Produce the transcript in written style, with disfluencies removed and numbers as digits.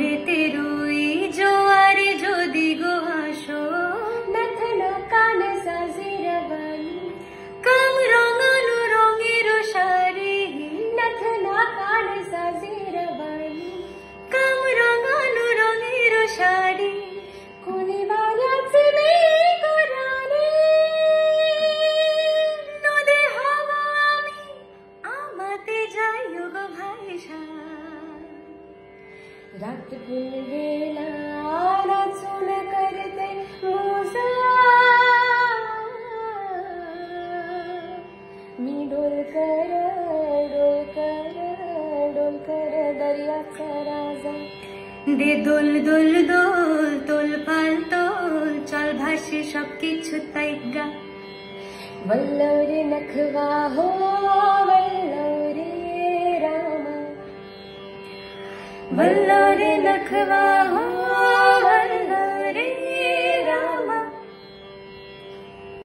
ঢেউয়েতে রুই জোয়ারে যদি গো হাসো নথনো কান সাজিরা বালি কাম রঙানো রঙের শাড়ি নথনা কান সাজিরা বালি কাম রঙানো রঙের শাড়ি কোনি বাজাচ্ছে মেয়ে কোরানে নদী হব আমি আমাতে যাইও গো ভাইসা रात गुल वेला नाचून करते मोजा मी डोलकर दर्याचा राजा দে দোল দোল দোল তোল পাল তোল চল ভাসে সবকিছু তাইগা वल्लरी नखवा हो वल्लरी रामा वल्लरी नखवा हो